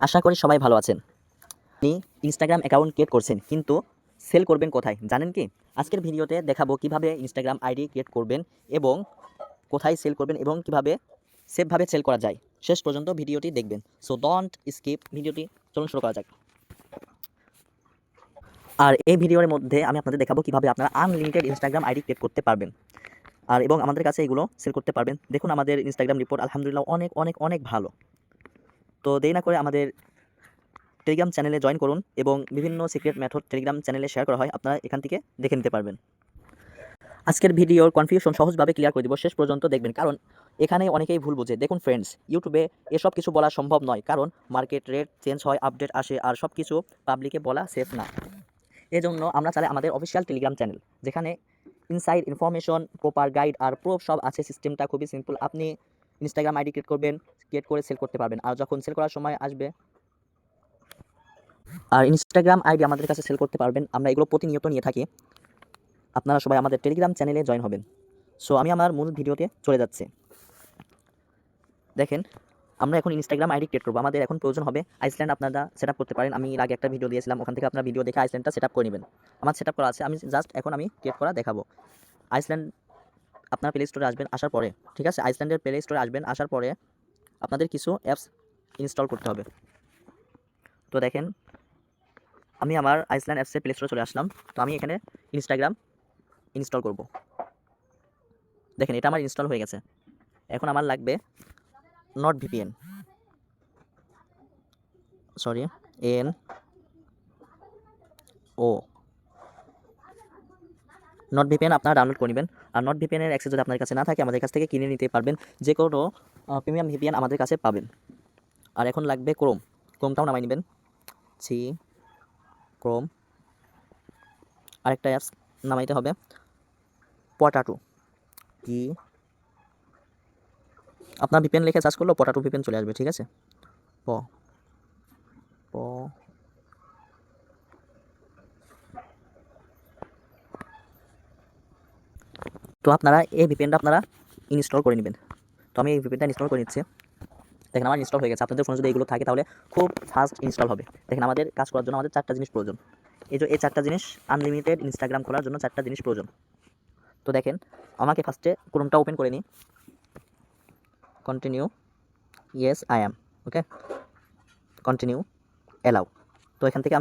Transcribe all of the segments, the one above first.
আশা করি সবাই ভালো আছেন। আপনি ইনস্টাগ্রাম অ্যাকাউন্ট ক্রিয়েট করছেন কিন্তু সেল করবেন কোথায় জানেন কি? আজকের ভিডিওতে দেখাবো কিভাবে ইনস্টাগ্রাম আইডি ক্রিয়েট করবেন এবং কোথায় সেল করবেন এবং কিভাবে সেফভাবে সেল করা যায়। শেষ পর্যন্ত ভিডিওটি দেখবেন। সো ডোন্ট স্কিপ ভিডিওটি। চলুন শুরু করা যাক। আর এই ভিডিওর মধ্যে আমি আপনাদের দেখাবো কিভাবে আপনারা আনলিমিটেড ইনস্টাগ্রাম আইডি ক্রিয়েট করতে পারবেন। এবং আমাদের কাছে এগুলো সেল করতে পারবেন। দেখুন আমাদের ইনস্টাগ্রাম রিপোর্ট আলহামদুলিল্লাহ অনেক ভালো। তো দেরি না করে আমাদের টেলিগ্রাম চ্যানেলে জয়েন করুন এবং বিভিন্ন সিক্রেট মেথড টেলিগ্রাম চ্যানেলে শেয়ার করা হয়, আপনারা এখান থেকে দেখে নিতে পারবেন। আজকের ভিডিওর কনফিউশন সহজভাবে ক্লিয়ার করে দিব, শেষ পর্যন্ত দেখবেন, কারণ এখানে অনেকেই ভুল বোঝে। দেখুন ফ্রেন্ডস, ইউটিউবে এসব কিছু বলা সম্ভব নয়, কারণ মার্কেট রেট চেঞ্জ হয়, আপডেট আসে, আর সব কিছু পাবলিকে বলা সেফ না। এজন্য আমরা চালাই আমাদের অফিসিয়াল টেলিগ্রাম চ্যানেল, যেখানে ইনসাইড ইনফরমেশন, প্রপার গাইড আর প্রুফ সব আছে। সিস্টেমটা খুবই সিম্পল। আপনি ইনস্টাগ্রাম আইডি ক্রিয়েট করবেন, ক্রিয়েট করে সেল করতে পারবেন। আর যখন সেল করার সময় আসবে, আর ইনস্টাগ্রাম আইডি আমাদের কাছে সেল করতে পারবেন, আমরা এগুলো প্রতিনিয়ত নিয়ে থাকি। আপনারা সবাই আমাদের টেলিগ্রাম চ্যানেলে জয়েন হবেন। সো আমি আমার মূল ভিডিওতে চলে যাচ্ছি। দেখেন, আমরা এখন ইনস্টাগ্রাম আইডি ক্রিয়েট করবো। আমাদের এখন প্রয়োজন হবে আইসল্যান্ড। আপনারা সেট আপ করতে পারেন। আমি এর আগে একটা ভিডিও দিয়েছিলাম, ওখান থেকে আপনার ভিডিও দেখে আইসল্যান্ডটা সেট আপ করে নেবেন। আমার সেট আপ করা আছে, আমি জাস্ট এখন আমি ক্রিয়েট করা দেখাবো। আইসল্যান্ড আপনার প্লে স্টোরে আসবেন, আসার পরে, ঠিক আছে, আইসল্যান্ডের প্লে স্টোরে আসবেন, আসার পরে আপনাদের কিছু অ্যাপস ইনস্টল করতে হবে। তো দেখেন, আমি আমার আইসল্যান্ড অ্যাপসের প্লে স্টোরে চলে আসলাম। তো আমি এখানে ইনস্টাগ্রাম ইনস্টল করব। দেখেন, এটা আমার ইনস্টল হয়ে গেছে। এখন আমার লাগবে not VPN, sorry, N O not VPN আপনারা ডাউনলোড করে নেবেন। আর নট ভিপিএনের অ্যাক্সেস যদি আপনার কাছে না থাকে, আমাদের কাছ থেকে কিনে নিতে পারবেন। যে কোনো প্রিমিয়াম ভিপিএন আমাদের কাছে পাবেন। আর এখন লাগবে ক্রোমটাও নামাই নেবেন। ক্রোম। আরেকটা অ্যাপস নামাইতে হবে, পটাটো। কি আপনার ভিপিএন লিখে সার্চ করলেও পটাটো ভিপিএন চলে আসবে, ঠিক আছে। প প তো আপনারা এই ভিপিএনটা আপনারা ইনস্টল করে নেবেন। তো আমি এই ভিপিএনটা ইনস্টল করে নিচ্ছি। দেখেন, আমার ইনস্টল হয়ে গেছে। আপনাদের ফোনে যদি এগুলো থাকে তাহলে খুব ফাস্ট ইনস্টল হবে। দেখেন, আমাদের কাজ করার জন্য আমাদের 4টা জিনিস প্রয়োজন। এই 4টা জিনিস, আনলিমিটেড ইনস্টাগ্রাম খোলার জন্য 4টা জিনিস প্রয়োজন। তো দেখেন, আমাকে ফার্স্টে ক্রোমটা ওপেন করে নিই। Continue, yes I am, okay, continue, allow. তো এখান থেকে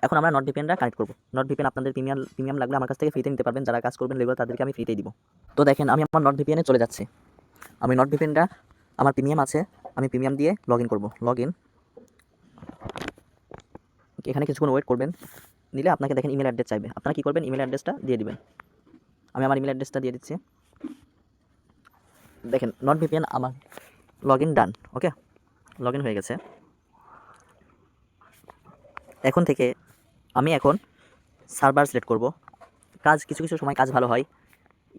এখন আমরা নট ভিপিএনটা কানেক্ট করবো। নট ভিপিএন আপনাদের প্রিমিয়াম লাগলে আমার কাছ থেকে ফ্রিতে নিতে পারবেন। যারা কাজ করবেন রেগুলার, তাদেরকে আমি ফ্রিতেই দিব। তো দেখেন, আমি আমার নট ভিপিএনে চলে যাচ্ছি। আমি নট ভিপিএনটা, আমার প্রিমিয়াম আছে, আমি প্রিমিয়াম দিয়ে লগ ইন করবো। লগ ইন, এখানে কিছুক্ষণ ওয়েট করবেন। নিলে আপনাকে দেখেন ইমেল অ্যাড্রেস চাইবে। আপনারা কী করবেন, ইমেল অ্যাড্রেসটা দিয়ে দিবেন। আমি আমার ইমেল অ্যাড্রেসটা দিয়ে দিচ্ছি। দেখেন, নট ভিপিএন আমার log in done, okay, log in হয়ে গেছে। এখন থেকে আমি সার্ভার সিলেক্ট করব। কিছু সময় কাজ ভালো হয়।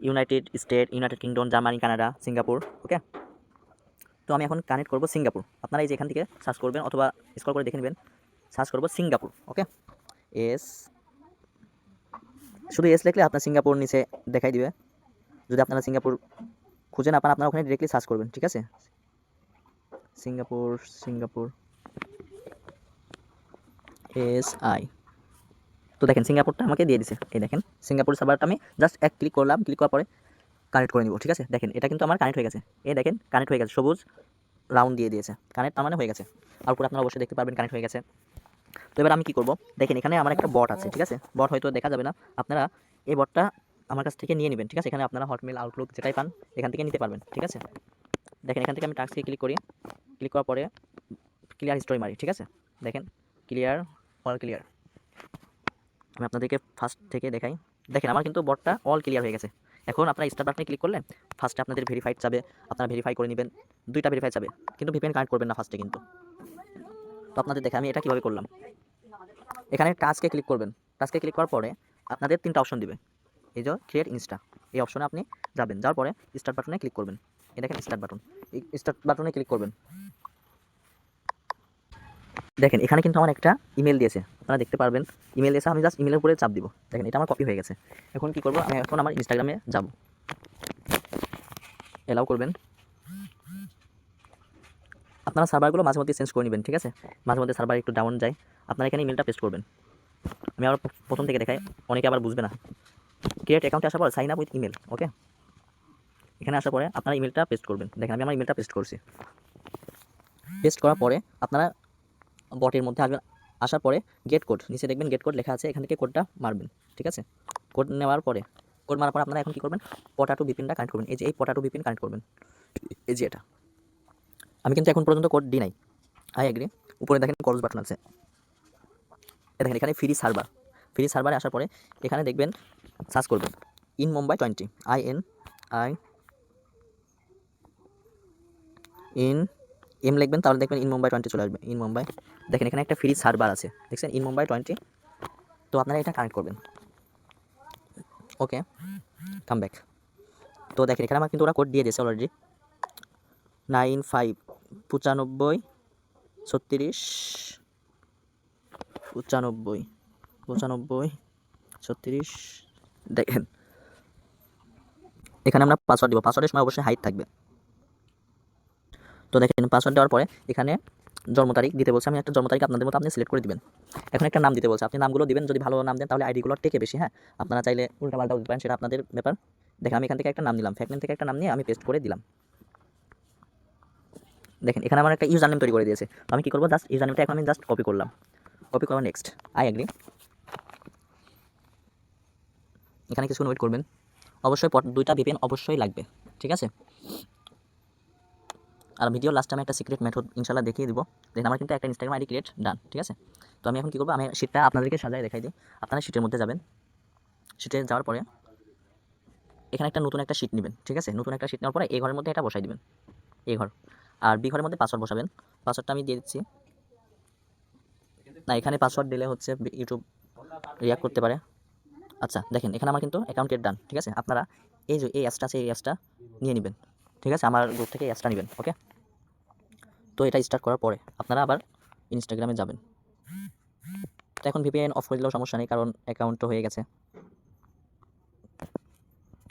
United States, United Kingdom, Germany, Canada, Singapore, okay. তো আমি এখন কানেক্ট করব সিঙ্গাপুর। আপনারা এই যে এখান থেকে সার্চ করবেন অথবা স্ক্রল করে দেখে নেবেন। সার্চ করব সিঙ্গাপুর, ওকে। শুধু এস লিখলে আপনার সিঙ্গাপুর নিচে দেখাই দিবে। যদি আপনারা সিঙ্গাপুর খুঁজে না পান, আপনারা ওখানে ডিরেক্টলি সার্চ করবেন, ঠিক আছে। Singapore SI। তো দেখেন, সিঙ্গাপুরটা আমাকে দিয়ে দিছে। এই দেখেন, সিঙ্গাপুর সার্ভারটা আমি জাস্ট এক ক্লিক করলাম। ক্লিক করার পরে কানেক্ট করে নিব, ঠিক আছে। দেখেন, এটা কিন্তু আমার কানেক্ট হয়ে গেছে। এই দেখেন, কানেক্ট হয়ে গেছে, সবুজ রাউন্ড দিয়ে দিয়েছে। কানেক্ট তার মানে হয়ে গেছে। আর উপরে আপনারা অবশ্যই দেখতে পারবেন কানেক্ট হয়ে গেছে। তো এবার আমি কি করব, দেখেন, এখানে আমার একটা বট আছে, ঠিক আছে। বট হয়তো দেখা যাবে না, আপনারা এই বটটা আমার কাছ থেকে নিয়ে নেবেন, ঠিক আছে। এখানে আপনারা হটমেল, আউটলুক যেটাই পান এখান থেকে নিতে পারবেন, ঠিক আছে। দেখেন, এখান থেকে আমি টাস্কে ক্লিক করি। ক্লিক করার পরে ক্লিয়ার স্টোরি মারি, ঠিক আছে। দেখেন, ক্লিয়ার, অল ক্লিয়ার। আমি আপনাদেরকে ফার্স্ট থেকে দেখাই। দেখেন, আমার কিন্তু বটটা অল ক্লিয়ার হয়ে গেছে। এখন আপনারা স্টার্ট বাটনে ক্লিক করলে ফার্স্টে আপনাদের ভেরিফাইড চাবে, আপনারা ভেরিফাই করে নেবেন। 2টা ভেরিফাই চাবে, কিন্তু ভিপিএন কানেক্ট করবেন না ফার্স্টে কিন্তু। তো আপনাদের দেখে আমি এটা কীভাবে করলাম। এখানে টাস্কে ক্লিক করবেন। টাস্কে ক্লিক করার পরে আপনাদের 3টা অপশন দিবে। এই যে ক্রিয়েট ইনস্টা, এই অপশনে আপনি যাবেন। যাওয়ার পরে স্টার্ট বাটনে ক্লিক করবেন। এই দেখেন স্টার্ট বাটন, এই স্টার্ট বাটনে ক্লিক করবেন। দেখেন, এখানে কিন্তু আমার একটা ইমেল দিয়েছে, আপনারা দেখতে পারবেন ইমেল দিয়েছে। আমি জাস্ট ইমেলের উপরে চাপ দিব। দেখেন, এটা আমার কপি হয়ে গেছে। এখন কি করব, আমি এখন আমার ইনস্টাগ্রামে যাব। এলাও করবেন। আপনারা সার্ভারগুলো মাঝে মধ্যে চেঞ্জ করে নেবেন, ঠিক আছে? মাঝে মধ্যে সার্ভার একটু ডাউন যায়, আপনারা এখানে ইমেলটা পেস্ট করবেন। আমি আবার প্রথম থেকে দেখাই, অনেকে আবার বুঝবে না। ক্রিয়েট অ্যাকাউন্টে আসার পর সাইন আপ উইথ ইমেল, ওকে? এখানে আসার পরে আপনারা ইমেলটা পেস্ট করবেন। দেখেন আমি আমার ইমেলটা পেস্ট করছি। পেস্ট করার পরে আপনারা বটের মধ্যে আসবেন, আসার পরে গেট কোড, নিচে দেখবেন গেট কোড লেখা আছে, এখান থেকে কোডটা মারবেন, ঠিক আছে? কোড নেওয়ার পরে আপনারা এখন কী করবেন, পটাটো ভিপিনটা কানেক্ট করবেন। এই যে এই পটাটো ভিপিন কানেক্ট করবেন, এই যে এটা। আমি কিন্তু এখন পর্যন্ত কোড দিই নাই, আই এগ্রি। উপরে দেখেন ক্রস বাটন আছে, দেখেন এখানে ফ্রি সার্ভারে আসার পরে এখানে দেখবেন সার্চ করবেন ইন মুম্বাই 20, ইন এম লিখবেন, তাহলে দেখবেন ইন মুম্বাই 20 চলে আসবে। ইন মুম্বাই, দেখেন এখানে একটা ফ্রি সার্ভার আছে, দেখছেন ইন মুম্বাই 20। তো আপনারা এটা কানেক্ট করবেন, ওকে? Come back. তো দেখেন এখানে আমার কিন্তু ওরা কোড দিয়ে দিয়েছে অলরেডি, 95 95 36 95 95 36। দেখেন এখানে আমরা পাসওয়ার্ড দিব, পাসওয়ার্ডের সময় অবশ্যই হাইট থাকবে। তো দেখেন পাসওয়ার্ড দেওয়ার পরে এখানে জন্ম তারিখ দিতে বলছে, আমি একটা জন্ম তারিখ আপনাদের মতো আপনি সিলেক্ট করে দিবেন। এখন একটা নাম দিতে বলছে, আপনি নামগুলো দিবেন, যদি ভালো নাম দেন তাহলে আইডিগুলো টেকে বেশি, হ্যাঁ? আপনারা চাইলে উল্টাপাল্টাও দিতে পারেন, সেটা আপনাদের ব্যাপার। দেখেন আমি এখান থেকে একটা নাম দিলাম, ফ্যাকনেম থেকে একটা নাম নিয়ে আমি পেস্ট করে দিলাম। দেখেন এখানে আমার একটা ইউজার নেম তৈরি করে দিয়েছে, আমি কী করবো, জাস্ট ইউজার নেমটা এখন আমি জাস্ট কপি করলাম, কপি করবো, নেক্সট, আই এগ্রি। এখানে কিছুক্ষণ ওয়েট করবেন, অবশ্যই দুইটা ভিপিএন অবশ্যই লাগবে, ঠিক আছে? আর ভিডিও লাস্টে আমি একটা সিক্রেট মেথড ইনশাল্লাহ দেখিয়ে দিব। দেখেন আমার কিন্তু একটা ইনস্টাগ্রাম আইডি ক্রিয়েট ডান, ঠিক আছে? তো আমি এখন কী করবো, আমি শিটটা আপনাদেরকে সাজায় দেখাই দিই। আপনারা শিটের মধ্যে যাবেন, শিটে যাওয়ার পরে এখানে নতুন একটা শিট নেবেন, ঠিক আছে? নতুন একটা শিট নেওয়ার পরে এই ঘরের মধ্যে এটা বসাই দিবেন, এই ঘর। আর বি ঘরের মধ্যে পাসওয়ার্ড বসাবেন, পাসওয়ার্ডটা আমি দিয়ে দিচ্ছি। না, এখানে পাসওয়ার্ড দিলে হচ্ছে ইউটিউব রিয়াক্ট করতে পারে। আচ্ছা দেখেন এখানে আমার কিন্তু অ্যাকাউন্টের ডান, ঠিক আছে? আপনারা এই যে এই অ্যাপসটা আছে, এই অ্যাপসটা নিয়ে নেবেন, ঠিক আছে? আমার গ্রুপ থেকে এই অ্যাপসটা নেবেন, ওকে? তো এটা স্টার্ট করার পরে আপনারা আবার ইনস্টাগ্রামে যাবেন। তো এখন ভিপিএন অফ করে দিলেও সমস্যা নেই, কারণ অ্যাকাউন্ট তো হয়ে গেছে।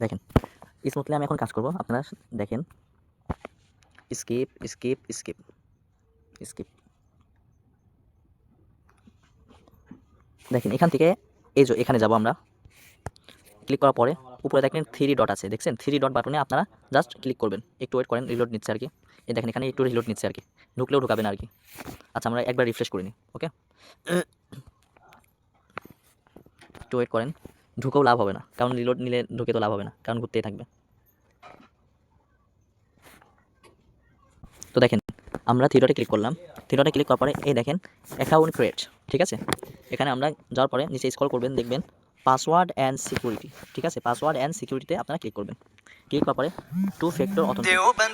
দেখেন স্মুথলি আমি এখন কাজ করব, আপনারা দেখেন। Skip skip skip skip. দেখেন এখান থেকে এই যে এখানে যাব আমরা, ক্লিক করার পরে উপরে দেখেন 3 ডট আছে, দেখছেন 3 ডট বাটনে আপনারা জাস্ট ক্লিক করবেন। একটু ওয়েট করেন, রিলোড নিচ্ছে আর কি। এই দেখেন এখানে একটু রিলোড নিচ্ছে আর কি, ঢুকলেও ঢুকাবেন আর কি। আচ্ছা আমরা একবার রিফ্রেশ করে নিই, ওকে? একটু ওয়েট করেন, ঢুকেও লাভ হবে না, কারণ রিলোড নিলে ঢুকে তো লাভ হবে না, কারণ ঘুরতেই থাকবে। তো দেখেন আমরা 3 ডটে ক্লিক করলাম, 3 ডটে ক্লিক করার পরে এই দেখেন অ্যাকাউন্ট ক্রিয়েট, ঠিক আছে? এখানে আমরা যাওয়ার পরে নিচে স্ক্রল করবেন, দেখবেন পাসওয়ার্ড অ্যান্ড সিকিউরিটি, ঠিক আছে? পাসওয়ার্ড অ্যান্ড সিকিউরিটিতে আপনারা ক্লিক করবেন। ক্লিক করার পরে 2 ফ্যাক্টর অথেন্টিকেশন,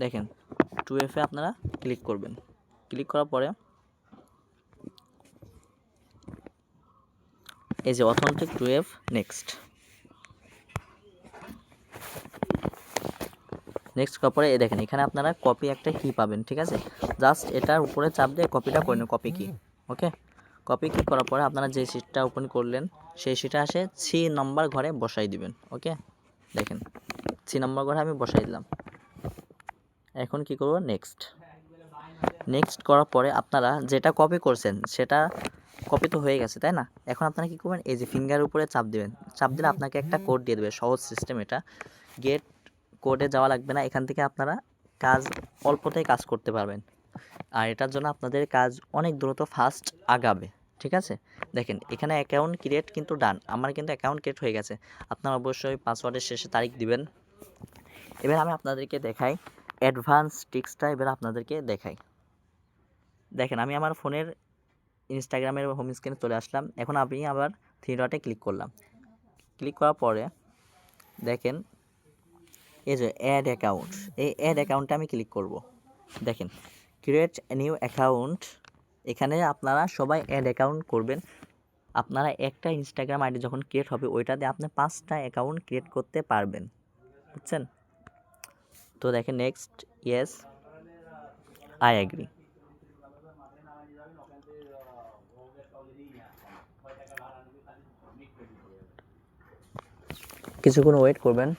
দেখেন 2FA আপনারা ক্লিক করবেন। ক্লিক করার পরে এই যে অথেন্টিক 2F, নেক্সট করার পরে এই দেখেন এখানে আপনারা কপি একটা কি পাবেন, ঠিক আছে? জাস্ট এটার উপরে চাপ দিয়ে কপিটা করে নেন, কপি কি, ওকে? কপি কি করার পরে আপনারা যে শিটটা ওপেন করলেন সেই শিটে আসে 3 নম্বর ঘরে বসাই দিবেন, ওকে? দেখেন 3 নম্বর ঘরে আমি বসাই দিলাম। এখন কি করব, নেক্সট করার পরে আপনারা যেটা কপি করছেন সেটা কপি তো হয়ে গেছে, তাই না? এখন আপনারা কি করবেন, এই যে ফিঙ্গার উপরে চাপ দিবেন, চাপ দিলে আপনাকে একটা কোড দিয়ে দেবে, সহজ সিস্টেম এটা। গেট কোডে যাওয়া লাগবে না, এখান থেকে আপনারা কাজ অল্পতেই কাজ করতে পারবেন, আর এটার জন্য আপনাদের কাজ অনেক দ্রুত ফাস্ট আগাবে, ঠিক আছে? দেখেন এখানে অ্যাকাউন্ট ক্রিয়েট কিন্তু ডান, আমার কিন্তু অ্যাকাউন্ট ক্রিয়েট হয়ে গেছে। আপনারা অবশ্যই পাসওয়ার্ডের শেষে তারিখ দিবেন। এবার আমি আপনাদেরকে দেখাই অ্যাডভান্স ট্রিক্সটা, এবার আপনাদেরকে দেখাই। দেখেন আমি আমার ফোনের ইনস্টাগ্রামের হোম স্ক্রিনে চলে আসলাম। এখন আমি আবার 3 ডটে ক্লিক করলাম। ক্লিক করার পরে দেখেন এই যে অ্যাড অ্যাকাউন্ট, এই অ্যাড অ্যাকাউন্টে আমি ক্লিক করব। দেখেন ক্রিয়েট নিউ অ্যাকাউন্ট, এখানে আপনারা সবাই অ্যাড অ্যাকাউন্ট করবেন। আপনারা একটা ইনস্টাগ্রাম আইডি যখন ক্রিয়েট হবে ওইটাতে আপনি 5টা অ্যাকাউন্ট ক্রিয়েট করতে পারবেন, বুঝছেন? তো দেখেন নেক্সট, ইয়েস আই এগ্রি। কিছুক্ষণ ওয়েট করবেন।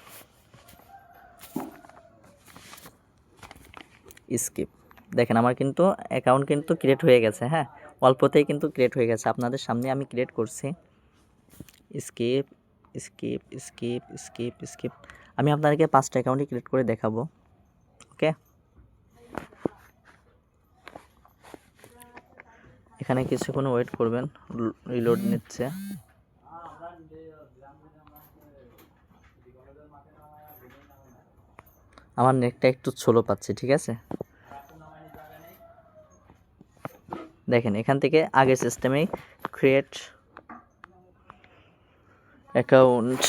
স্কিপ। দেখেন আমার কিন্তু অ্যাকাউন্ট কিন্তু ক্রিয়েট হয়ে গেছে, হ্যাঁ, অল্পতেই কিন্তু ক্রিয়েট হয়ে গেছে, আপনাদের সামনে আমি ক্রিয়েট করছি। Skip skip skip skip skip. আমি আপনাদেরকে 5টা অ্যাকাউন্টই ক্রিয়েট করে দেখাবো। ওকে, এখানে কিছুক্ষণ ওয়েট করবেন, রিলোড নিচ্ছে। আমার নেটটা একটু স্লো পাচ্ছে, ঠিক আছে। দেখেন এখান থেকে আগের সিস্টেমে ক্রিয়েট অ্যাকাউন্ট,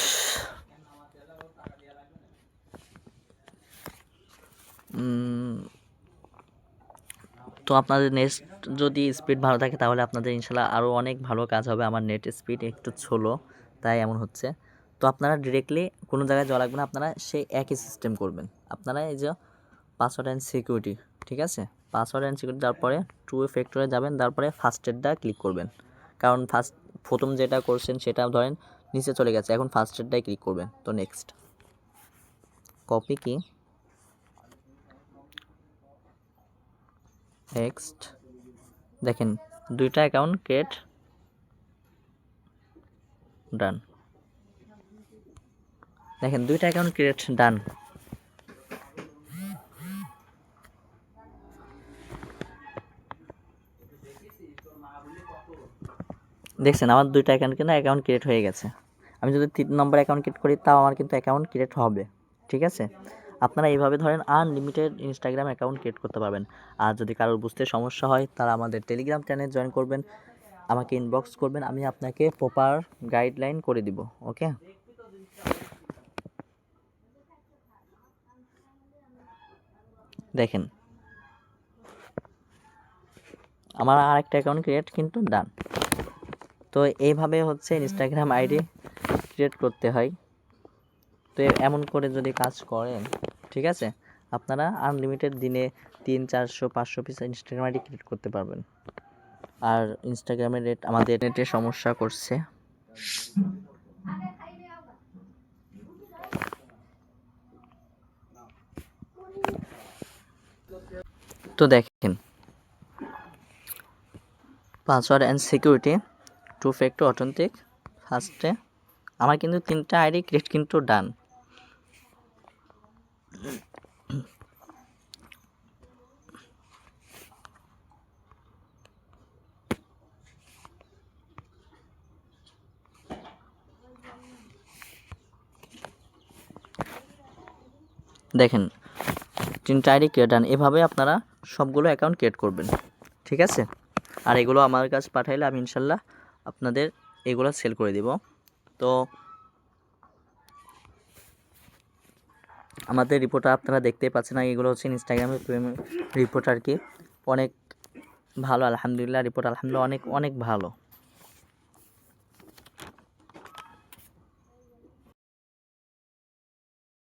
তো আপনাদের নেট যদি স্পিড ভালো থাকে তাহলে আপনাদের ইনশাল্লাহ আরও অনেক ভালো কাজ হবে। আমার নেট স্পিড একটু স্লো, তাই এমন হচ্ছে। তো আপনারা ডিরেক্টলি কোনো জায়গায় যাওয়া লাগবে না, আপনারা সেই একই সিস্টেম করবেন। আপনারা এই যে পাসওয়ার্ড অ্যান্ড সিকিউরিটি, ঠিক আছে, পাসওয়ার্ড অ্যান্ড সিকিউরিটি, তারপরে টু ফ্যাক্টরে যাবেন, তারপরে ফার্স্টেরটা ক্লিক করবেন। কারণ প্রথম যেটা করছেন সেটা ধরেন নিচে চলে গেছে, এখন ফার্স্টেরটাই ক্লিক করবেন। তো নেক্সট কপি কি, নেক্সট। দেখেন 2টা অ্যাকাউন্ট ক্রিয়েট ডান। দেখেন 2টা অ্যাকাউন্ট ক্রিয়েট ডান। দেখছেন আমার 2টা অ্যাকাউন্ট কিন্তু অ্যাকাউন্ট ক্রিয়েট হয়ে গেছে। আমি যদি 3 নম্বর অ্যাকাউন্ট ক্রিয়েট করি তাও আমার কিন্তু অ্যাকাউন্ট ক্রিয়েট হবে, ঠিক আছে। আপনারা এইভাবে ধরেন আনলিমিটেড ইনস্টাগ্রাম অ্যাকাউন্ট ক্রিয়েট করতে পারবেন। আর যদি কারোর বুঝতে সমস্যা হয় তারা আমাদের টেলিগ্রাম চ্যানেল জয়েন করবেন, আমাকে ইনবক্স করবেন, আমি আপনাকে প্রপার গাইডলাইন করে দিব। ওকে, দেখেন আমার আরেকটা অ্যাকাউন্ট ক্রিয়েট কিন্তু ডান। তো এইভাবে হচ্ছে ইনস্টাগ্রাম আইডি ক্রিয়েট করতে হয়। তো এমন করে যদি কাজ করেন, ঠিক আছে, আপনারা আনলিমিটেড দিনে 300, 400, 500 পিস ইনস্টাগ্রাম আইডি ক্রিয়েট করতে পারবেন। আর ইনস্টাগ্রামের রেট আমাদের নেটে সমস্যা করছে। তো দেখেন password and security, two factor authentic, ফার্স্টে আমার কিন্তু 3টা আইডি ক্রিয়েট কিন্তু ডান। দেখেন 3টা আইডি ক্রিয়েট ডান। এভাবে আপনারা সবগুলো অ্যাকাউন্ট ক্রিয়েট করবেন, ঠিক আছে। আর এগুলো আমার কাছে পাঠাইলে আমি ইনশাল্লাহ আপনাদের এগুলো সেল করে দিব। তো আমাদের রিপোর্টার আপনারা দেখতেই পাচ্ছেন না, এগুলো হচ্ছে ইনস্টাগ্রামের রিপোর্ট আর কি, অনেক ভালো, আলহামদুলিল্লাহ রিপোর্ট আলহামদুলিল্লাহ অনেক অনেক ভালো।